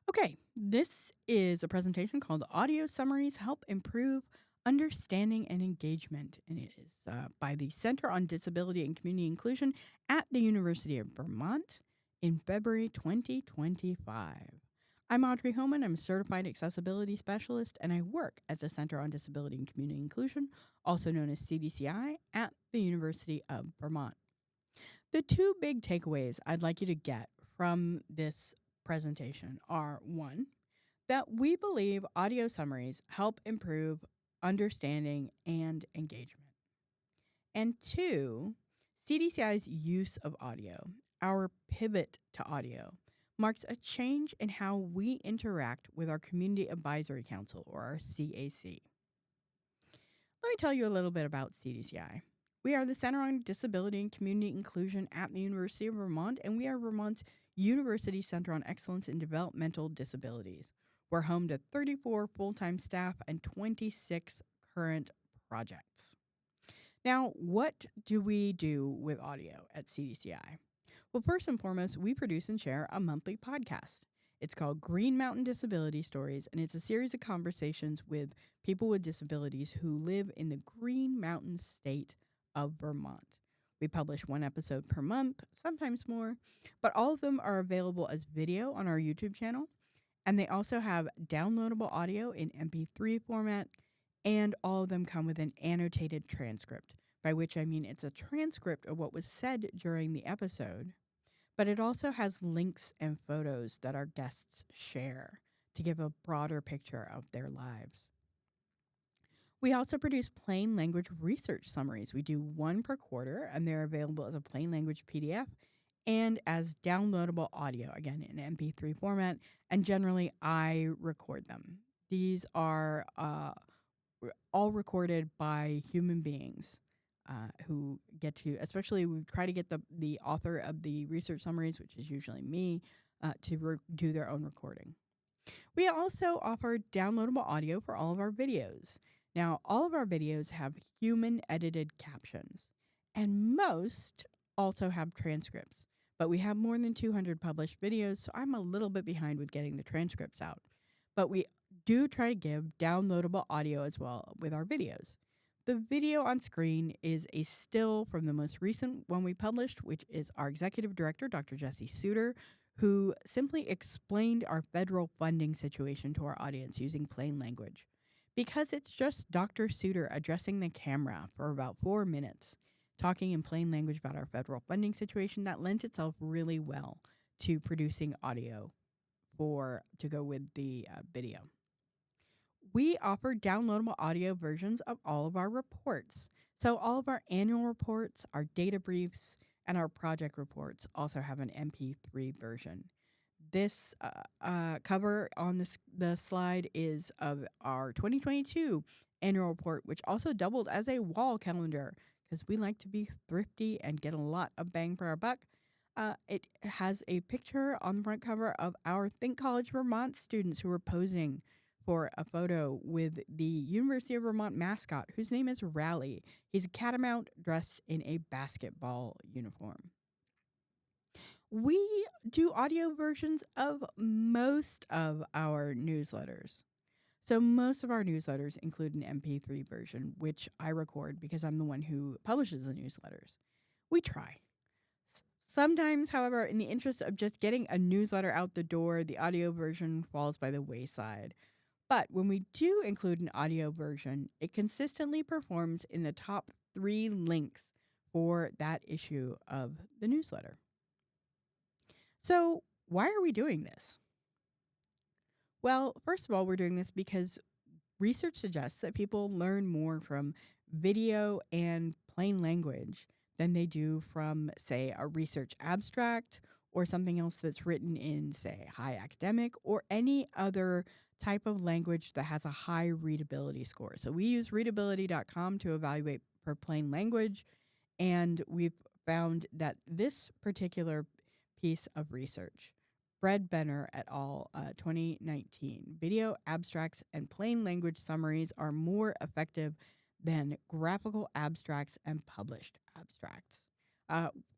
Okay, this is a presentation called Audio Summaries Help Improve Understanding and Engagement, and it is by the Center on Disability and Community Inclusion at the University of Vermont in February 2025. I'm Audrey Homan. I'm a certified accessibility specialist, and I work at the Center on Disability and Community Inclusion, also known as CDCI, at the University of Vermont. The two big takeaways I'd like you to get from this presentation are one, that we believe audio summaries help improve understanding and engagement. And two, CDCI's use of audio, our pivot to audio, marks a change in how we interact with our Community Advisory Council, or our CAC. Let me tell you a little bit about CDCI. We are the Center on Disability and Community Inclusion at the University of Vermont, and we are Vermont's University Center on Excellence in Developmental Disabilities. We're home to 34 full-time staff and 26 current projects. Now, what do we do with audio at CDCI? Well, first and foremost, we produce and share a monthly podcast. It's called Green Mountain Disability Stories, and it's a series of conversations with people with disabilities who live in the Green Mountain state of Vermont. We publish one episode per month, sometimes more, but all of them are available as video on our YouTube channel, and they also have downloadable audio in MP3 format, and all of them come with an annotated transcript, by which I mean it's a transcript of what was said during the episode, but it also has links and photos that our guests share to give a broader picture of their lives. We also produce plain language research summaries. We do one per quarter, and they're available as a plain language PDF and as downloadable audio, again, in MP3 format, and generally I record them. These are all recorded by human beings who get to, especially we try to get the author of the research summaries, which is usually me, to do their own recording. We also offer downloadable audio for all of our videos. Now, all of our videos have human-edited captions, and most also have transcripts. But we have more than 200 published videos, so I'm a little bit behind with getting the transcripts out. But we do try to give downloadable audio as well with our videos. The video on screen is a still from the most recent one we published, which is our executive director, Dr. Jesse Suter, who simply explained our federal funding situation to our audience using plain language. Because it's just Dr. Suter addressing the camera for about 4 minutes, talking in plain language about our federal funding situation, that lent itself really well to producing audio to go with the video. We offer downloadable audio versions of all of our reports. So all of our annual reports, our data briefs, and our project reports also have an MP3 version. This cover on the slide is of our 2022 annual report, which also doubled as a wall calendar because we like to be thrifty and get a lot of bang for our buck. It has a picture on the front cover of our Think College Vermont students who are posing for a photo with the University of Vermont mascot, whose name is Rally. He's a catamount dressed in a basketball uniform. We do audio versions of most of our newsletters. So most of our newsletters include an MP3 version, which I record because I'm the one who publishes the newsletters. We try. Sometimes, however, in the interest of just getting a newsletter out the door, the audio version falls by the wayside. But when we do include an audio version, it consistently performs in the top 3 links for that issue of the newsletter. So why are we doing this? Well, first of all, we're doing this because research suggests that people learn more from video and plain language than they do from, say, a research abstract or something else that's written in, say, high academic or any other type of language that has a high readability score. So we use readability.com to evaluate for plain language, and we've found that this particular piece of research, Fred Benner et al., 2019, video abstracts and plain language summaries are more effective than graphical abstracts and published abstracts.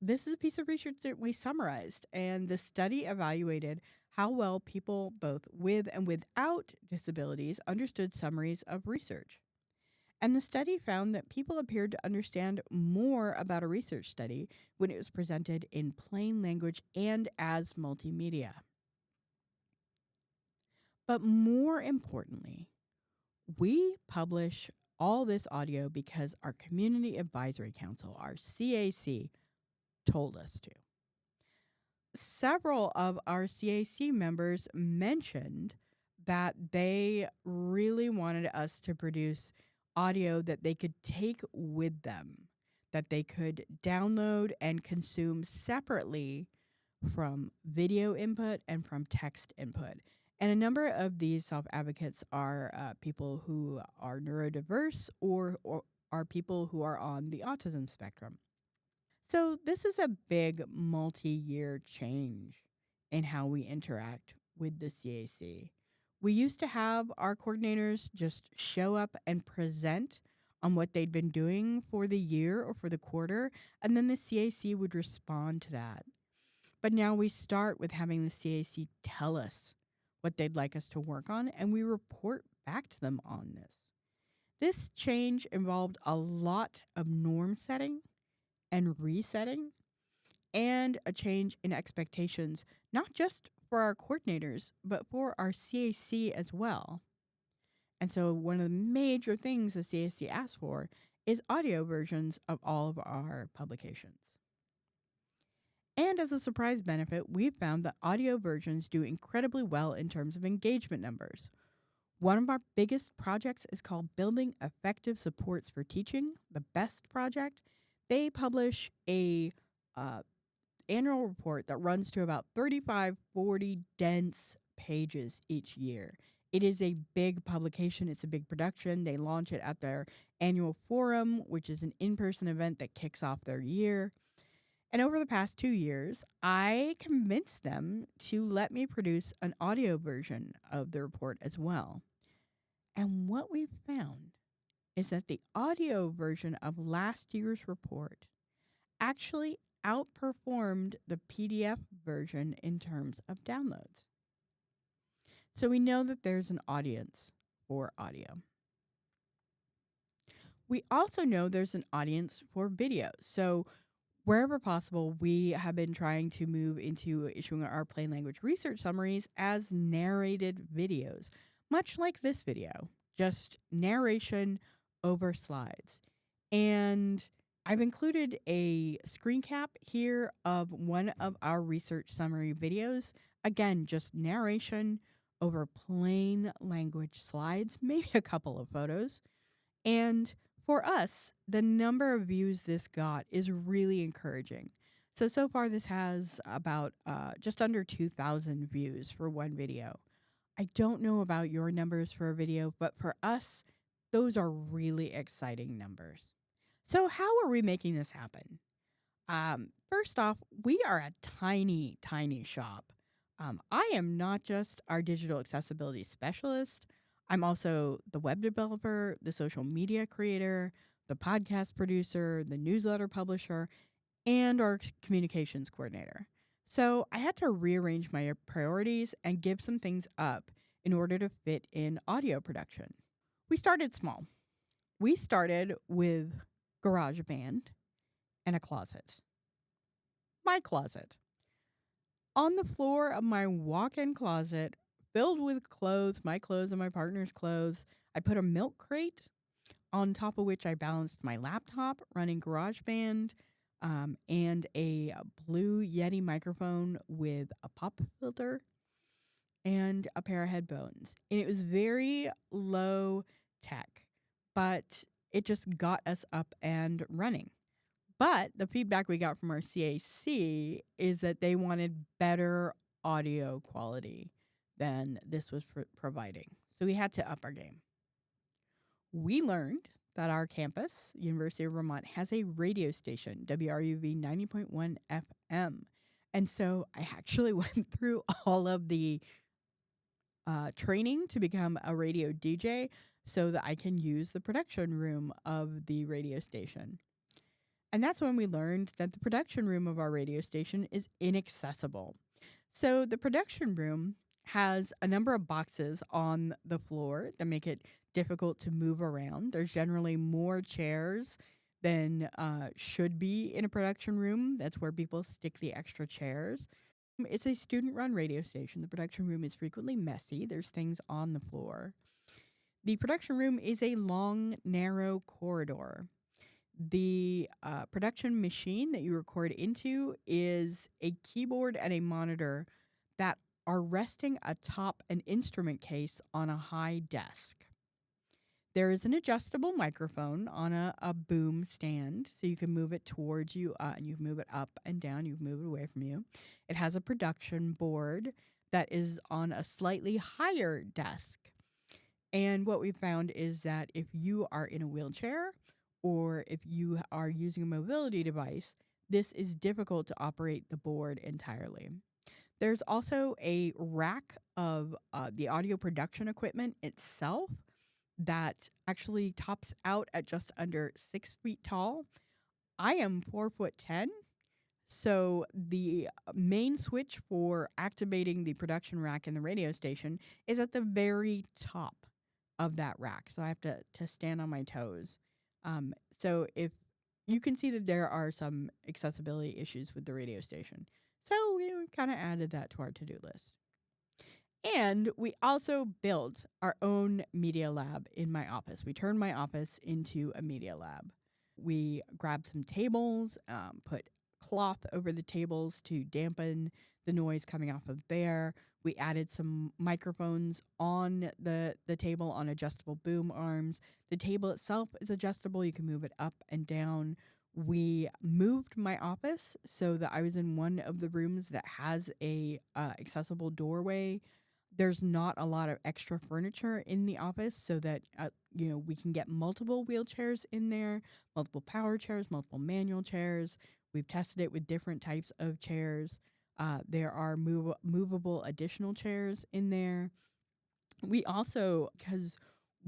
this is a piece of research that we summarized, and the study evaluated how well people, both with and without disabilities, understood summaries of research. And the study found that people appeared to understand more about a research study when it was presented in plain language and as multimedia. But more importantly, we publish all this audio because our Community Advisory Council, our CAC, told us to. Several of our CAC members mentioned that they really wanted us to produce audio that they could take with them, that they could download and consume separately from video input and from text input. And a number of these self advocates are people who are neurodiverse or are people who are on the autism spectrum. So, this is a big multi year change in how we interact with the CAC. We used to have our coordinators just show up and present on what they'd been doing for the year or for the quarter, and then the CAC would respond to that. But now we start with having the CAC tell us what they'd like us to work on, and we report back to them on this. This change involved a lot of norm setting and resetting and a change in expectations, not just for our coordinators, but for our CAC as well. And so, one of the major things the CAC asks for is audio versions of all of our publications. And as a surprise benefit, we've found that audio versions do incredibly well in terms of engagement numbers. One of our biggest projects is called Building Effective Supports for Teaching, the BEST project. They publish a annual report that runs to about 35, 40 dense pages each year. It is a big publication. It's a big production. They launch it at their annual forum, which is an in-person event that kicks off their year. And over the past 2 years, I convinced them to let me produce an audio version of the report as well. And what we found is that the audio version of last year's report actually outperformed the PDF version in terms of downloads. So we know that there's an audience for audio. We also know there's an audience for video. So wherever possible, we have been trying to move into issuing our plain language research summaries as narrated videos, much like this video, just narration over slides. And I've included a screen cap here of one of our research summary videos. Again, just narration over plain language slides, maybe a couple of photos. And for us, the number of views this got is really encouraging. So far, this has about just under 2,000 views for one video. I don't know about your numbers for a video, but for us, those are really exciting numbers. So how are we making this happen? First off, we are a tiny, tiny shop. I am not just our digital accessibility specialist. I'm also the web developer, the social media creator, the podcast producer, the newsletter publisher, and our communications coordinator. So I had to rearrange my priorities and give some things up in order to fit in audio production. We started small. We started with GarageBand and a closet. My closet. On the floor of my walk-in closet, filled with clothes, my clothes and my partner's clothes, I put a milk crate on top of which I balanced my laptop running GarageBand and a blue Yeti microphone with a pop filter and a pair of headphones. And it was very low tech, but it just got us up and running. But the feedback we got from our CAC is that they wanted better audio quality than this was providing. So we had to up our game. We learned that our campus, University of Vermont, has a radio station, WRUV 90.1 FM. And so I actually went through all of the training to become a radio DJ so that I can use the production room of the radio station. And that's when we learned that the production room of our radio station is inaccessible. So the production room has a number of boxes on the floor that make it difficult to move around. There's generally more chairs than should be in a production room. That's where people stick the extra chairs. It's a student run radio station. The production room is frequently messy. There's things on the floor. The production room is a long, narrow corridor. The production machine that you record into is a keyboard and a monitor that are resting atop an instrument case on a high desk. There is an adjustable microphone on a boom stand, so you can move it towards you, and you can move it up and down, you can move it away from you. It has a production board that is on a slightly higher desk. And what we found is that if you are in a wheelchair or if you are using a mobility device, this is difficult to operate the board entirely. There's also a rack of the audio production equipment itself that actually tops out at just under 6 feet tall. I am 4'10". So the main switch for activating the production rack in the radio station is at the very top of that rack. So I have to stand on my toes. So if you can see that there are some accessibility issues with the radio station. So we kind of added that to our to-do list. And we also built our own media lab in my office. We turned my office into a media lab. We grabbed some tables, put cloth over the tables to dampen the noise coming off of there. We added some microphones on the table on adjustable boom arms. The table itself is adjustable. You can move it up and down. We moved my office so that I was in one of the rooms that has a accessible doorway. There's not a lot of extra furniture in the office so that, we can get multiple wheelchairs in there, multiple power chairs, multiple manual chairs. We've tested it with different types of chairs. There are movable additional chairs in there. We also, because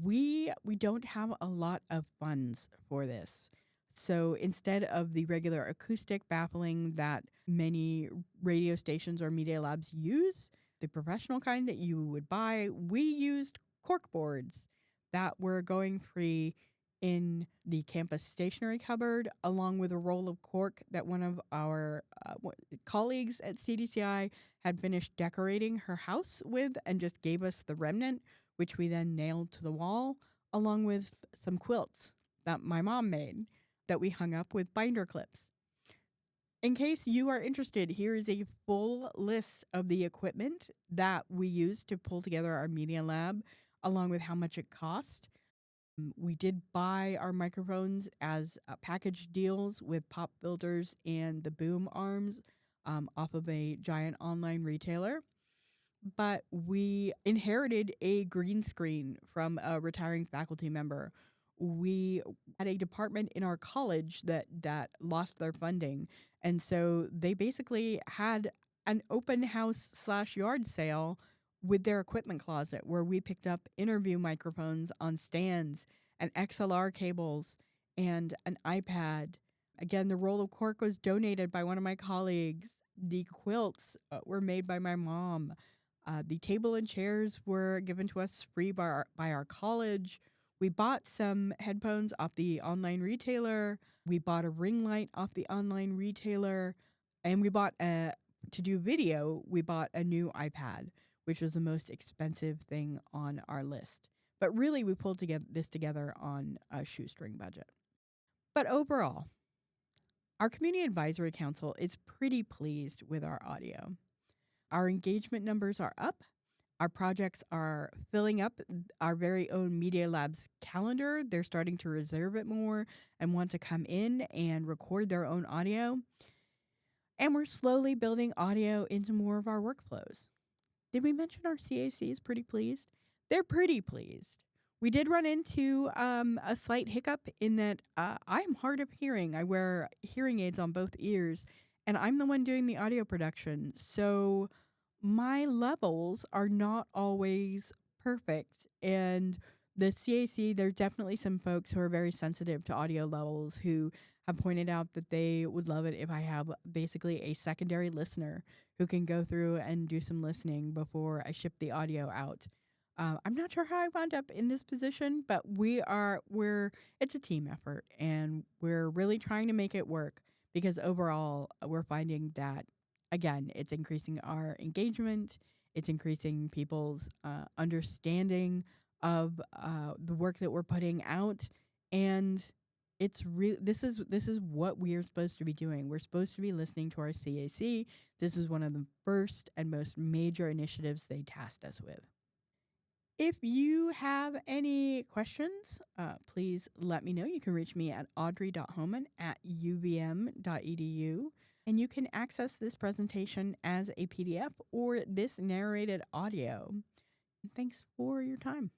we don't have a lot of funds for this. So instead of the regular acoustic baffling that many radio stations or media labs use, the professional kind that you would buy, we used cork boards that were going free in the campus stationery cupboard, along with a roll of cork that one of our colleagues at CDCI had finished decorating her house with and just gave us the remnant, which we then nailed to the wall, along with some quilts that my mom made that we hung up with binder clips. In case you are interested, here is a full list of the equipment that we used to pull together our media lab, along with how much it cost. We did buy our microphones as package deals with pop filters and the boom arms off of a giant online retailer. But we inherited a green screen from a retiring faculty member. We had a department in our college that lost their funding. And so they basically had an open house / yard sale with their equipment closet where we picked up interview microphones on stands and XLR cables and an iPad. Again, the roll of cork was donated by one of my colleagues. The quilts were made by my mom. The table and chairs were given to us free by our college. We bought some headphones off the online retailer. We bought a ring light off the online retailer. And we bought to do video, we bought a new iPad, which was the most expensive thing on our list. But really, we pulled this together on a shoestring budget. But overall, our Community Advisory Council is pretty pleased with our audio. Our engagement numbers are up. Our projects are filling up our very own Media Labs calendar. They're starting to reserve it more and want to come in and record their own audio. And we're slowly building audio into more of our workflows. Did we mention our CAC is pretty pleased? They're pretty pleased. We did run into a slight hiccup in that I'm hard of hearing. I wear hearing aids on both ears, and I'm the one doing the audio production. So my levels are not always perfect. And the CAC, there's definitely some folks who are very sensitive to audio levels who have pointed out that they would love it if I have basically a secondary listener who can go through and do some listening before I ship the audio out. I'm not sure how I wound up in this position, but it's a team effort and we're really trying to make it work because overall we're finding that, again, it's increasing our engagement, it's increasing people's understanding of the work that we're putting out, and this is what we are supposed to be doing. We're supposed to be listening to our CAC. This is one of the first and most major initiatives they tasked us with. If you have any questions, please let me know. You can reach me at audrey.homan@uvm.edu. And you can access this presentation as a PDF or this narrated audio. Thanks for your time.